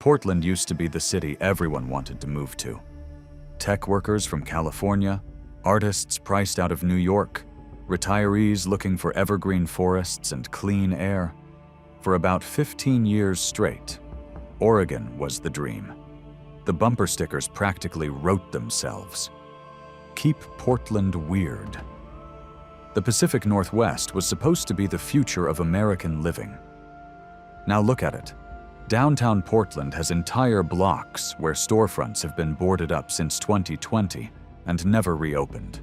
Portland used to be the city everyone wanted to move to. Tech workers from California, artists priced out of New York, retirees looking for evergreen forests and clean air. For about 15 years straight, Oregon was the dream. The bumper stickers practically wrote themselves. Keep Portland weird. The Pacific Northwest was supposed to be the future of American living. Now look at it. Downtown Portland has entire blocks where storefronts have been boarded up since 2020 and never reopened.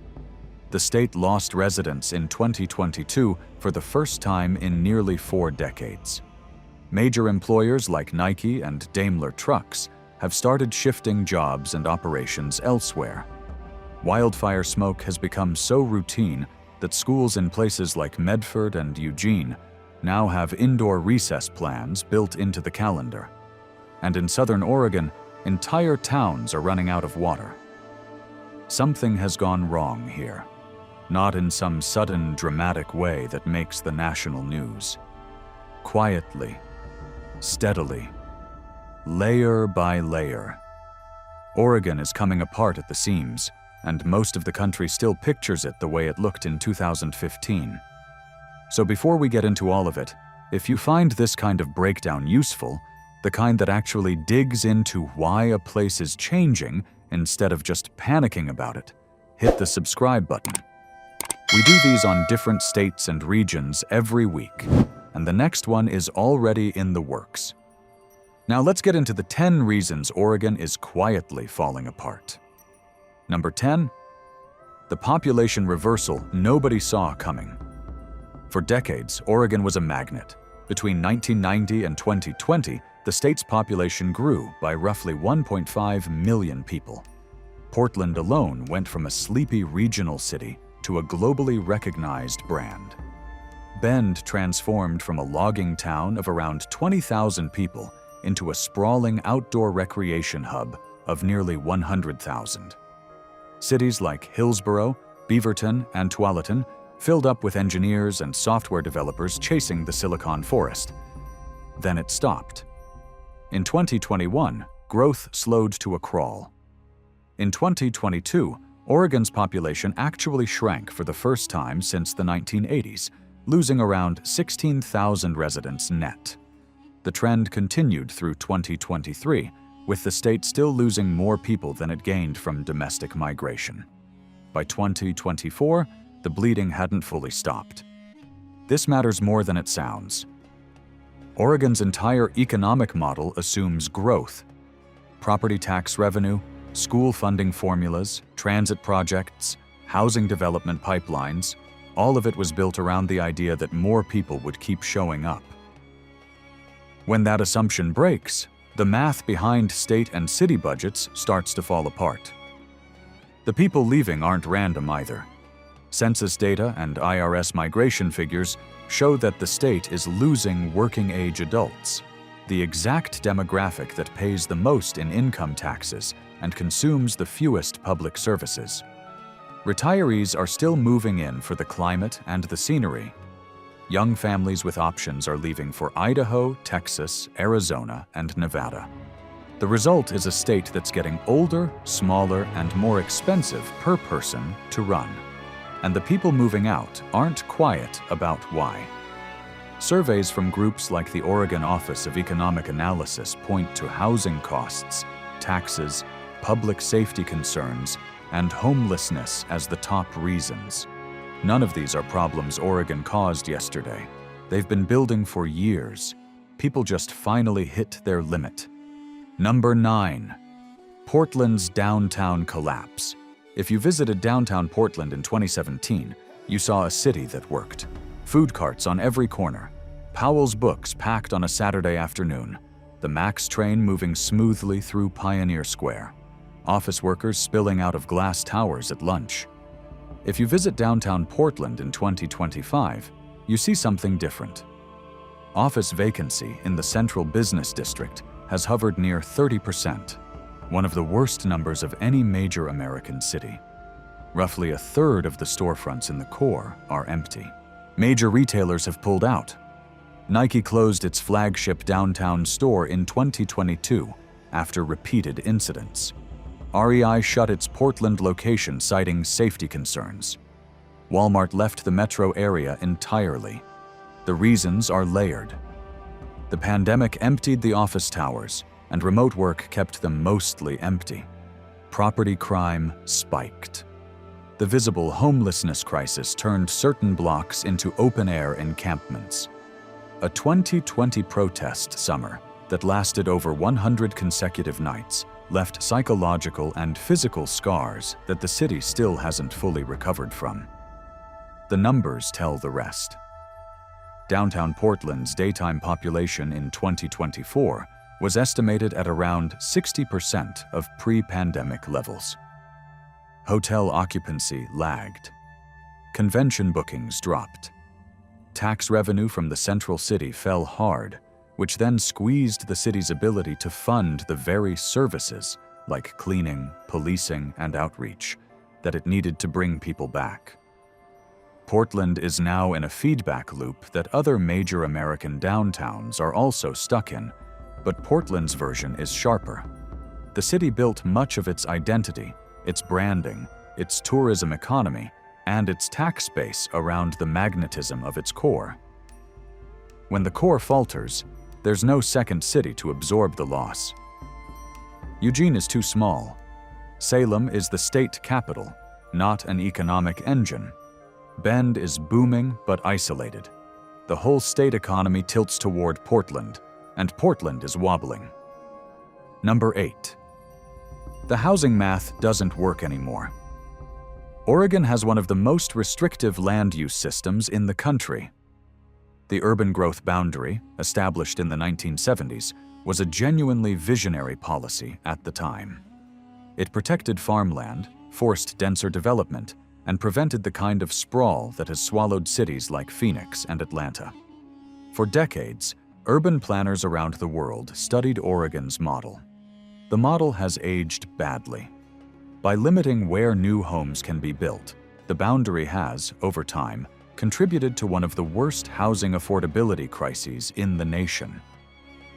The state lost residents in 2022 for the first time in nearly 4 decades. Major employers like Nike and Daimler Trucks have started shifting jobs and operations elsewhere. Wildfire smoke has become so routine that schools in places like Medford and Eugene now have indoor recess plans built into the calendar. And in southern Oregon, entire towns are running out of water. Something has gone wrong here. Not in some sudden, dramatic way that makes the national news. Quietly, steadily, layer by layer. Oregon is coming apart at the seams, and most of the country still pictures it the way it looked in 2015. So before we get into all of it, if you find this kind of breakdown useful, the kind that actually digs into why a place is changing instead of just panicking about it, hit the subscribe button. We do these on different states and regions every week, and the next one is already in the works. Now let's get into the 10 reasons Oregon is quietly falling apart. Number 10, the population reversal nobody saw coming. For decades, Oregon was a magnet. Between 1990 and 2020, the state's population grew by roughly 1.5 million people. Portland alone went from a sleepy regional city to a globally recognized brand. Bend transformed from a logging town of around 20,000 people into a sprawling outdoor recreation hub of nearly 100,000. Cities like Hillsborough, Beaverton, and Tualatin filled up with engineers and software developers chasing the Silicon Forest. Then it stopped. In 2021, growth slowed to a crawl. In 2022, Oregon's population actually shrank for the first time since the 1980s, losing around 16,000 residents net. The trend continued through 2023, with the state still losing more people than it gained from domestic migration. By 2024, the bleeding hadn't fully stopped. This matters more than it sounds. Oregon's entire economic model assumes growth. Property tax revenue, school funding formulas, transit projects, housing development pipelines, all of it was built around the idea that more people would keep showing up. When that assumption breaks, the math behind state and city budgets starts to fall apart. The people leaving aren't random either. Census data and IRS migration figures show that the state is losing working-age adults, the exact demographic that pays the most in income taxes and consumes the fewest public services. Retirees are still moving in for the climate and the scenery. Young families with options are leaving for Idaho, Texas, Arizona, and Nevada. The result is a state that's getting older, smaller, and more expensive per person to run. And the people moving out aren't quiet about why. Surveys from groups like the Oregon Office of Economic Analysis point to housing costs, taxes, public safety concerns, and homelessness as the top reasons. None of these are problems Oregon caused yesterday. They've been building for years. People just finally hit their limit. Number 9, Portland's downtown collapse. If you visited downtown Portland in 2017, you saw a city that worked. Food carts on every corner, Powell's books packed on a Saturday afternoon, the MAX train moving smoothly through Pioneer Square, office workers spilling out of glass towers at lunch. If you visit downtown Portland in 2025, you see something different. Office vacancy in the central business district has hovered near 30%. One of the worst numbers of any major American city. Roughly a third of the storefronts in the core are empty. Major retailers have pulled out. Nike closed its flagship downtown store in 2022 after repeated incidents. REI shut its Portland location citing safety concerns. Walmart left the metro area entirely. The reasons are layered. The pandemic emptied the office towers, and remote work kept them mostly empty. Property crime spiked. The visible homelessness crisis turned certain blocks into open-air encampments. A 2020 protest summer that lasted over 100 consecutive nights left psychological and physical scars that the city still hasn't fully recovered from. The numbers tell the rest. Downtown Portland's daytime population in 2024 was estimated at around 60% of pre-pandemic levels. Hotel occupancy lagged. Convention bookings dropped. Tax revenue from the central city fell hard, which then squeezed the city's ability to fund the very services, like cleaning, policing, and outreach, that it needed to bring people back. Portland is now in a feedback loop that other major American downtowns are also stuck in, but Portland's version is sharper. The city built much of its identity, its branding, its tourism economy, and its tax base around the magnetism of its core. When the core falters, there's no second city to absorb the loss. Eugene is too small. Salem is the state capital, not an economic engine. Bend is booming but isolated. The whole state economy tilts toward Portland, and Portland is wobbling. Number 8. The housing math doesn't work anymore. Oregon has one of the most restrictive land use systems in the country. The urban growth boundary, established in the 1970s, was a genuinely visionary policy at the time. It protected farmland, forced denser development, and prevented the kind of sprawl that has swallowed cities like Phoenix and Atlanta. For decades, urban planners around the world studied Oregon's model. The model has aged badly. By limiting where new homes can be built, the boundary has, over time, contributed to one of the worst housing affordability crises in the nation.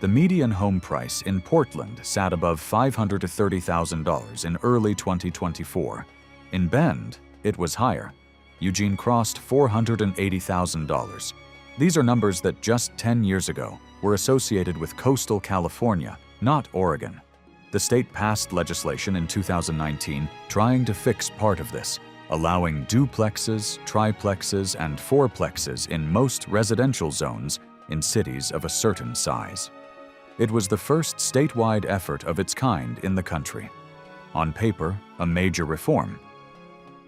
The median home price in Portland sat above $530,000 to $30,000 in early 2024. In Bend, it was higher. Eugene crossed $480,000. These are numbers that just 10 years ago were associated with coastal California, not Oregon. The state passed legislation in 2019 trying to fix part of this, allowing duplexes, triplexes, and fourplexes in most residential zones in cities of a certain size. It was the first statewide effort of its kind in the country. On paper, a major reform.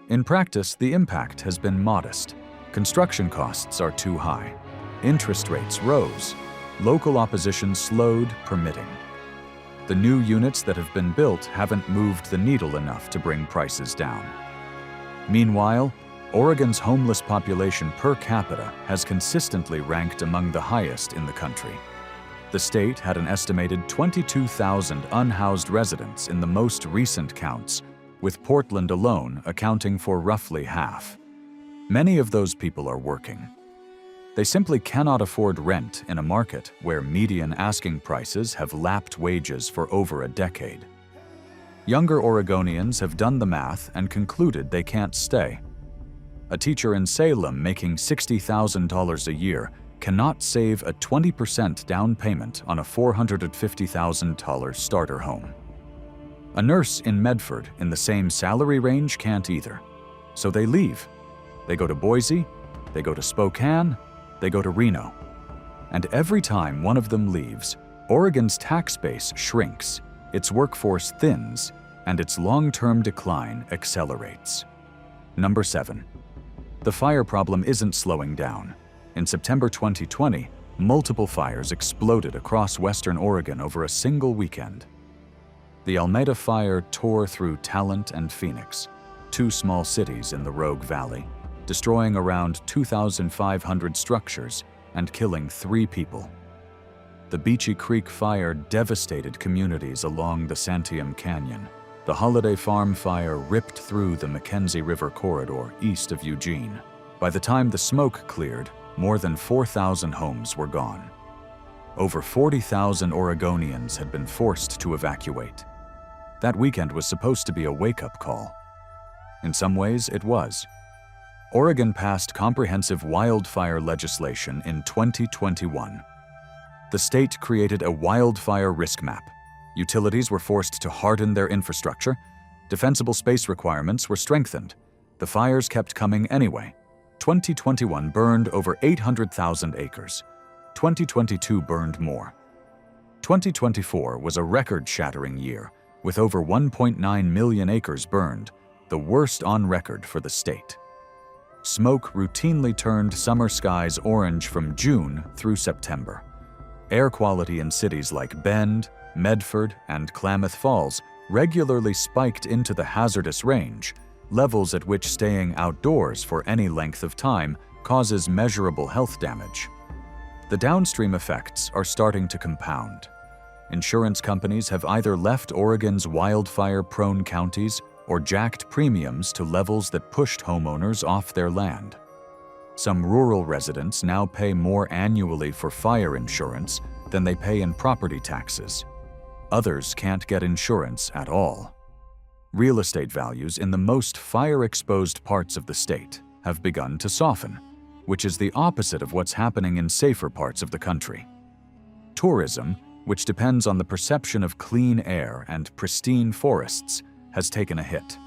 In practice, the impact has been modest. Construction costs are too high. Interest rates rose. Local opposition slowed permitting. The new units that have been built haven't moved the needle enough to bring prices down. Meanwhile, Oregon's homeless population per capita has consistently ranked among the highest in the country. The state had an estimated 22,000 unhoused residents in the most recent counts, with Portland alone accounting for roughly half. Many of those people are working. They simply cannot afford rent in a market where median asking prices have lapped wages for over a decade. Younger Oregonians have done the math and concluded they can't stay. A teacher in Salem making $60,000 a year cannot save a 20% down payment on a $450,000 starter home. A nurse in Medford in the same salary range can't either. So they leave. They go to Boise, they go to Spokane, they go to Reno. And every time one of them leaves, Oregon's tax base shrinks, its workforce thins, and its long-term decline accelerates. Number 7. The fire problem isn't slowing down. In September 2020, multiple fires exploded across western Oregon over a single weekend. The Almeda Fire tore through Talent and Phoenix, two small cities in the Rogue Valley, destroying around 2,500 structures and killing 3 people. The Beachy Creek Fire devastated communities along the Santiam Canyon. The Holiday Farm Fire ripped through the Mackenzie River corridor east of Eugene. By the time the smoke cleared, more than 4,000 homes were gone. Over 40,000 Oregonians had been forced to evacuate. That weekend was supposed to be a wake-up call. In some ways, it was. Oregon passed comprehensive wildfire legislation in 2021. The state created a wildfire risk map. Utilities were forced to harden their infrastructure. Defensible space requirements were strengthened. The fires kept coming anyway. 2021 burned over 800,000 acres. 2022 burned more. 2024 was a record-shattering year, with over 1.9 million acres burned, the worst on record for the state. Smoke routinely turned summer skies orange from June through September. Air quality in cities like Bend, Medford, and Klamath Falls regularly spiked into the hazardous range, levels at which staying outdoors for any length of time causes measurable health damage. The downstream effects are starting to compound. Insurance companies have either left Oregon's wildfire-prone counties or jacked premiums to levels that pushed homeowners off their land. Some rural residents now pay more annually for fire insurance than they pay in property taxes. Others can't get insurance at all. Real estate values in the most fire-exposed parts of the state have begun to soften, which is the opposite of what's happening in safer parts of the country. Tourism, which depends on the perception of clean air and pristine forests, has taken a hit.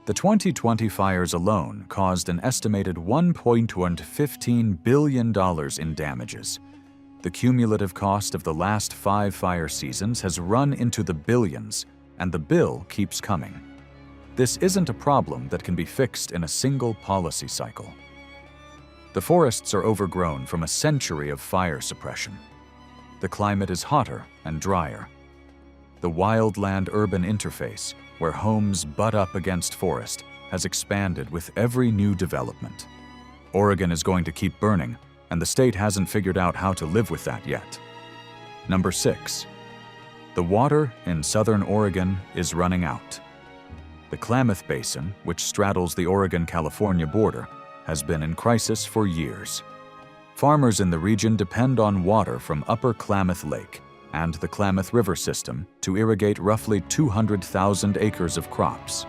The 2020 fires alone caused an estimated $1.15 billion in damages. The cumulative cost of the last 5 fire seasons has run into the billions, and the bill keeps coming. This isn't a problem that can be fixed in a single policy cycle. The forests are overgrown from a century of fire suppression. The climate is hotter and drier. The wildland-urban interface, where homes butt up against forest, has expanded with every new development. Oregon is going to keep burning, and the state hasn't figured out how to live with that yet. Number 6. The water in southern Oregon is running out. The Klamath Basin, which straddles the Oregon-California border, has been in crisis for years. Farmers in the region depend on water from Upper Klamath Lake and the Klamath River system to irrigate roughly 200,000 acres of crops.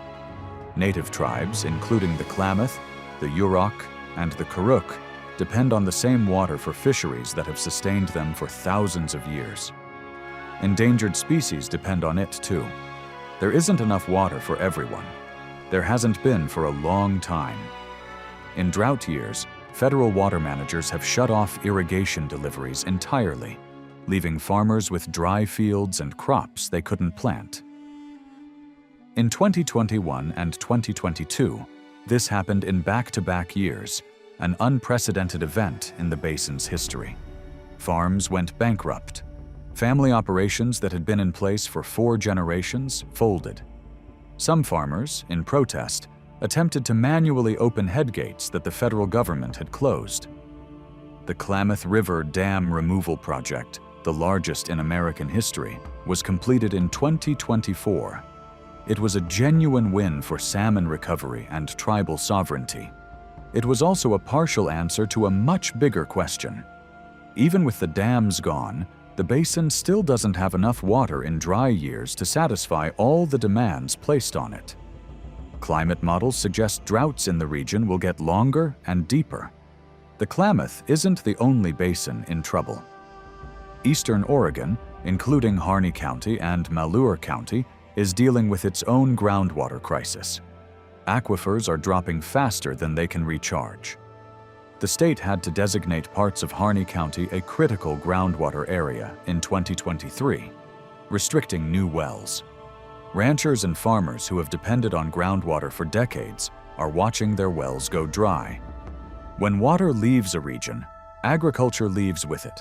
Native tribes, including the Klamath, the Yurok, and the Karuk, depend on the same water for fisheries that have sustained them for thousands of years. Endangered species depend on it too. There isn't enough water for everyone. There hasn't been for a long time. In drought years, federal water managers have shut off irrigation deliveries entirely, leaving farmers with dry fields and crops they couldn't plant. In 2021 and 2022, this happened in back-to-back years, an unprecedented event in the basin's history. Farms went bankrupt. Family operations that had been in place for 4 generations folded. Some farmers, in protest, attempted to manually open headgates that the federal government had closed. The Klamath River Dam Removal Project, the largest in American history, was completed in 2024. It was a genuine win for salmon recovery and tribal sovereignty. It was also a partial answer to a much bigger question. Even with the dams gone, the basin still doesn't have enough water in dry years to satisfy all the demands placed on it. Climate models suggest droughts in the region will get longer and deeper. The Klamath isn't the only basin in trouble. Eastern Oregon, including Harney County and Malheur County, is dealing with its own groundwater crisis. Aquifers are dropping faster than they can recharge. The state had to designate parts of Harney County a critical groundwater area in 2023, restricting new wells. Ranchers and farmers who have depended on groundwater for decades are watching their wells go dry. When water leaves a region, agriculture leaves with it.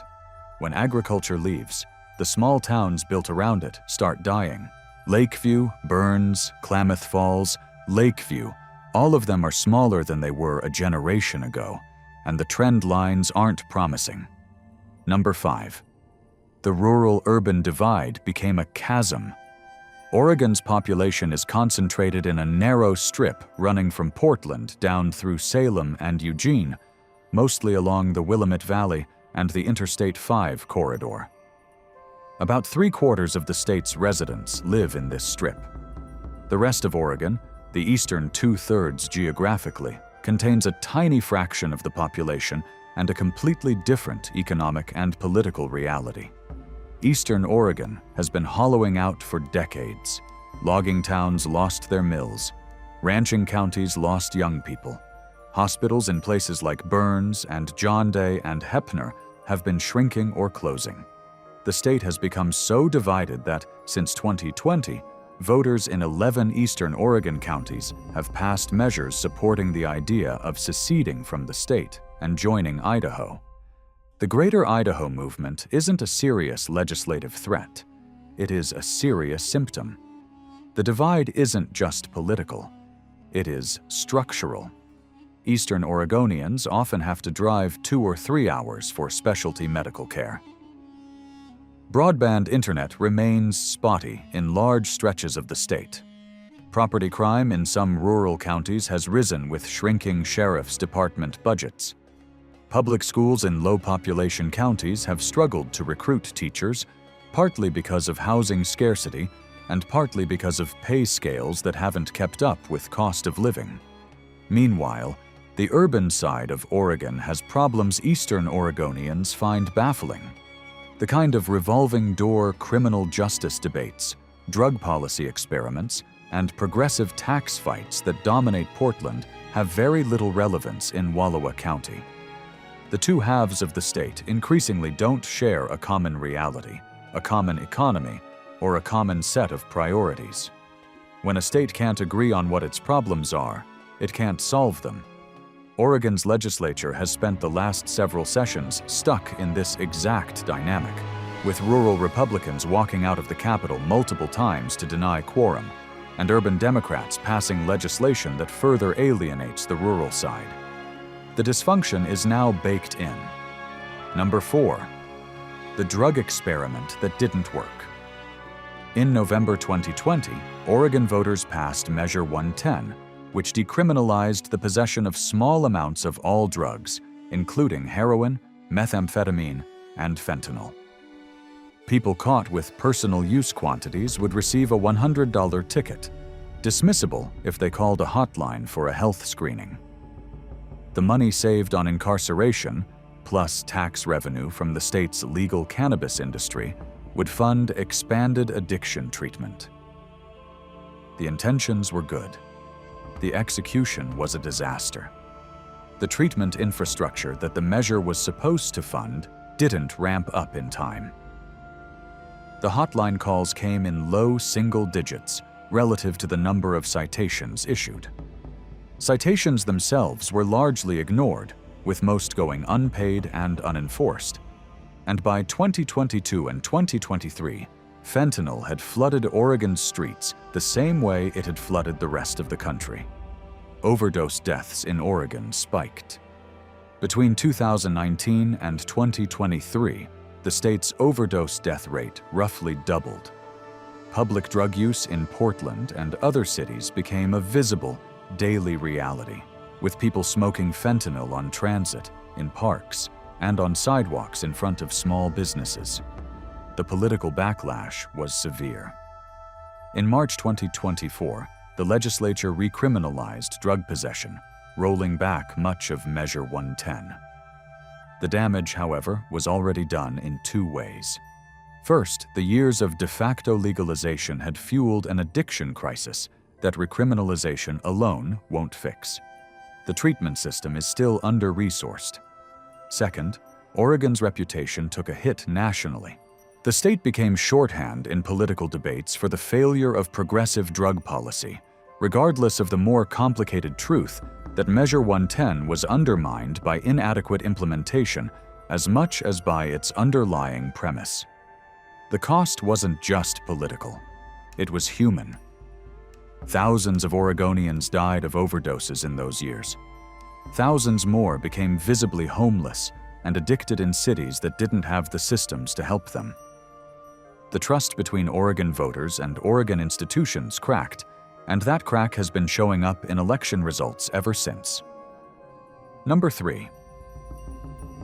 When agriculture leaves, the small towns built around it start dying. Lakeview, Burns, Klamath Falls, Lakeview, all of them are smaller than they were a generation ago, and the trend lines aren't promising. Number 5. The rural-urban divide became a chasm. Oregon's population is concentrated in a narrow strip running from Portland down through Salem and Eugene. mostly along the Willamette Valley and the Interstate 5 corridor. About 3/4 of the state's residents live in this strip. The rest of Oregon, the eastern 2/3 geographically, contains a tiny fraction of the population and a completely different economic and political reality. Eastern Oregon has been hollowing out for decades. Logging towns lost their mills. Ranching counties lost young people. Hospitals in places like Burns and John Day and Heppner have been shrinking or closing. The state has become so divided that, since 2020, voters in 11 eastern Oregon counties have passed measures supporting the idea of seceding from the state and joining Idaho. The Greater Idaho movement isn't a serious legislative threat. It is a serious symptom. The divide isn't just political. It is structural. Eastern Oregonians often have to drive 2 or 3 hours for specialty medical care. Broadband internet remains spotty in large stretches of the state. Property crime in some rural counties has risen with shrinking sheriff's department budgets. Public schools in low-population counties have struggled to recruit teachers, partly because of housing scarcity and partly because of pay scales that haven't kept up with cost of living. Meanwhile, the urban side of Oregon has problems Eastern Oregonians find baffling. The kind of revolving-door criminal justice debates, drug policy experiments, and progressive tax fights that dominate Portland have very little relevance in Wallowa County. The two halves of the state increasingly don't share a common reality, a common economy, or a common set of priorities. When a state can't agree on what its problems are, it can't solve them. Oregon's legislature has spent the last several sessions stuck in this exact dynamic, with rural Republicans walking out of the Capitol multiple times to deny quorum, and urban Democrats passing legislation that further alienates the rural side. The dysfunction is now baked in. Number 4. The drug experiment that didn't work. In November 2020, Oregon voters passed Measure 110, which decriminalized the possession of small amounts of all drugs, including heroin, methamphetamine, and fentanyl. People caught with personal use quantities would receive a $100 ticket, dismissible if they called a hotline for a health screening. The money saved on incarceration, plus tax revenue from the state's legal cannabis industry, would fund expanded addiction treatment. The intentions were good. The execution was a disaster. The treatment infrastructure that the measure was supposed to fund didn't ramp up in time. The hotline calls came in low single digits relative to the number of citations issued. Citations themselves were largely ignored, with most going unpaid and unenforced. And by 2022 and 2023, fentanyl had flooded Oregon's streets the same way it had flooded the rest of the country. Overdose deaths in Oregon spiked. Between 2019 and 2023, the state's overdose death rate roughly doubled. Public drug use in Portland and other cities became a visible, daily reality, with people smoking fentanyl on transit, in parks, and on sidewalks in front of small businesses. The political backlash was severe. In March 2024, the legislature recriminalized drug possession, rolling back much of Measure 110. The damage, however, was already done in 2 ways. First, the years of de facto legalization had fueled an addiction crisis that recriminalization alone won't fix. The treatment system is still under-resourced. Second, Oregon's reputation took a hit nationally. The state became shorthand in political debates for the failure of progressive drug policy, regardless of the more complicated truth that Measure 110 was undermined by inadequate implementation as much as by its underlying premise. The cost wasn't just political. It was human. Thousands of Oregonians died of overdoses in those years. Thousands more became visibly homeless and addicted in cities that didn't have the systems to help them. The trust between Oregon voters and Oregon institutions cracked, and that crack has been showing up in election results ever since. Number 3.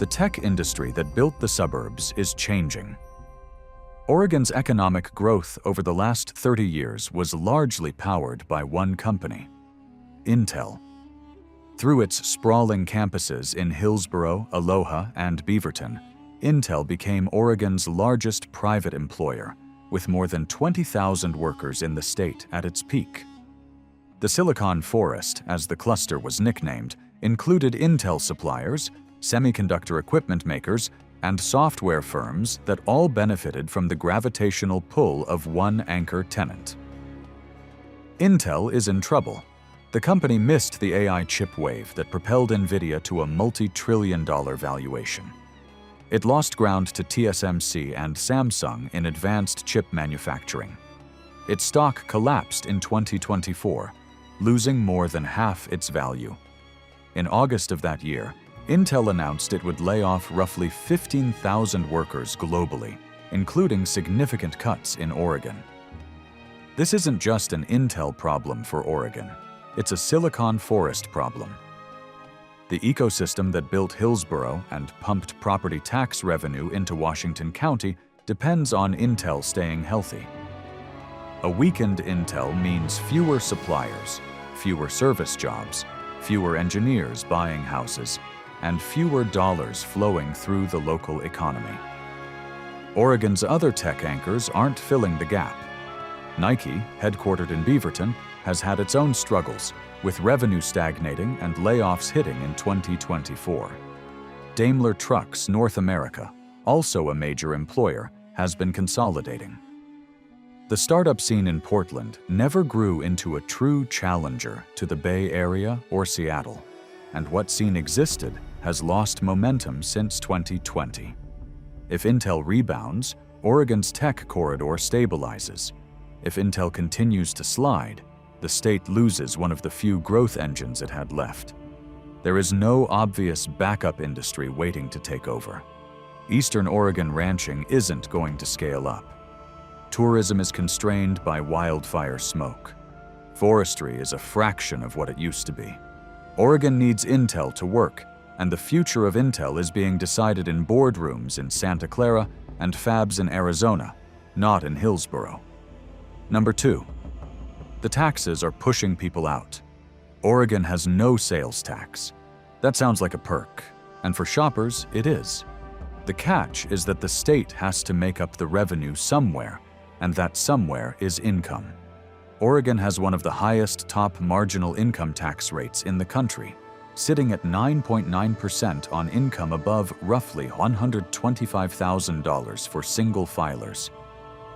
The tech industry that built the suburbs is changing. Oregon's economic growth over the last 30 years was largely powered by one company, Intel. Through its sprawling campuses in Hillsboro, Aloha, and Beaverton, Intel became Oregon's largest private employer, with more than 20,000 workers in the state at its peak. The Silicon Forest, as the cluster was nicknamed, included Intel suppliers, semiconductor equipment makers, and software firms that all benefited from the gravitational pull of one anchor tenant. Intel is in trouble. The company missed the AI chip wave that propelled NVIDIA to a multi-trillion-dollar valuation. It lost ground to TSMC and Samsung in advanced chip manufacturing. Its stock collapsed in 2024, losing more than half its value. In August of that year, Intel announced it would lay off roughly 15,000 workers globally, including significant cuts in Oregon. This isn't just an Intel problem for Oregon. It's a Silicon Forest problem. The ecosystem that built Hillsboro and pumped property tax revenue into Washington County depends on Intel staying healthy. A weakened Intel means fewer suppliers, fewer service jobs, fewer engineers buying houses, and fewer dollars flowing through the local economy. Oregon's other tech anchors aren't filling the gap. Nike, headquartered in Beaverton, has had its own struggles, with revenue stagnating and layoffs hitting in 2024. Daimler Trucks North America, also a major employer, has been consolidating. The startup scene in Portland never grew into a true challenger to the Bay Area or Seattle, and what scene existed has lost momentum since 2020. If Intel rebounds, Oregon's tech corridor stabilizes. If Intel continues to slide, the state loses one of the few growth engines it had left. There is no obvious backup industry waiting to take over. Eastern Oregon ranching isn't going to scale up. Tourism is constrained by wildfire smoke. Forestry is a fraction of what it used to be. Oregon needs Intel to work, and the future of Intel is being decided in boardrooms in Santa Clara and fabs in Arizona, not in Hillsboro. Number 2. The taxes are pushing people out. Oregon has no sales tax. That sounds like a perk, and for shoppers, it is. The catch is that the state has to make up the revenue somewhere, and that somewhere is income. Oregon has one of the highest top marginal income tax rates in the country, sitting at 9.9% on income above roughly $125,000 for single filers.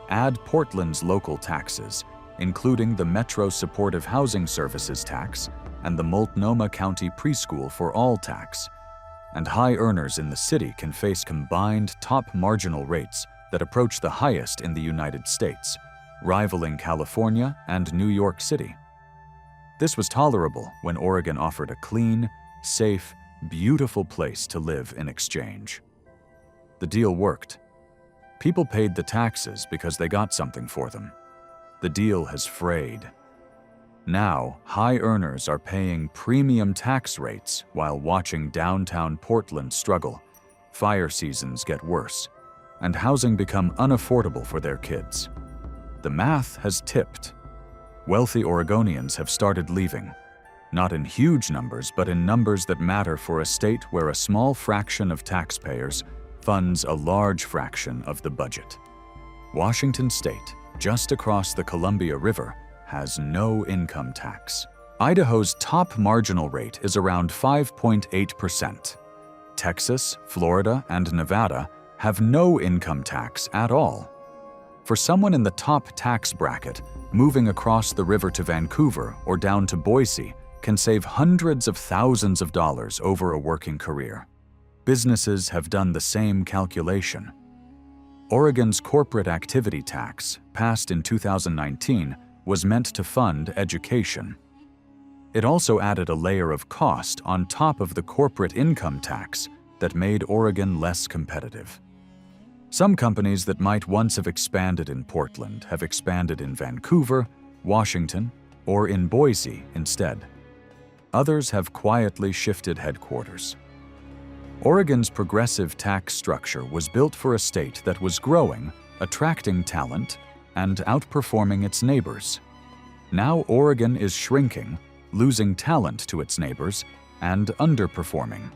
Add Portland's local taxes, including the Metro Supportive Housing Services tax and the Multnomah County Preschool for All tax, and high earners in the city can face combined top marginal rates that approach the highest in the United States, rivaling California and New York City. This was tolerable when Oregon offered a clean, safe, beautiful place to live in exchange. The deal worked. People paid the taxes because they got something for them. The deal has frayed. Now, high earners are paying premium tax rates while watching downtown Portland struggle, fire seasons get worse, and housing become unaffordable for their kids. The math has tipped. Wealthy Oregonians have started leaving, not in huge numbers, but in numbers that matter for a state where a small fraction of taxpayers funds a large fraction of the budget. Washington State, just across the Columbia River, has no income tax. Idaho's top marginal rate is around 5.8%. Texas, Florida, and Nevada have no income tax at all. For someone in the top tax bracket, moving across the river to Vancouver or down to Boise can save hundreds of thousands of dollars over a working career. Businesses have done the same calculation. Oregon's corporate activity tax, passed in 2019, was meant to fund education. It also added a layer of cost on top of the corporate income tax that made Oregon less competitive. Some companies that might once have expanded in Portland have expanded in Vancouver, Washington, or in Boise instead. Others have quietly shifted headquarters. Oregon's progressive tax structure was built for a state that was growing, attracting talent, and outperforming its neighbors. Now Oregon is shrinking, losing talent to its neighbors, and underperforming.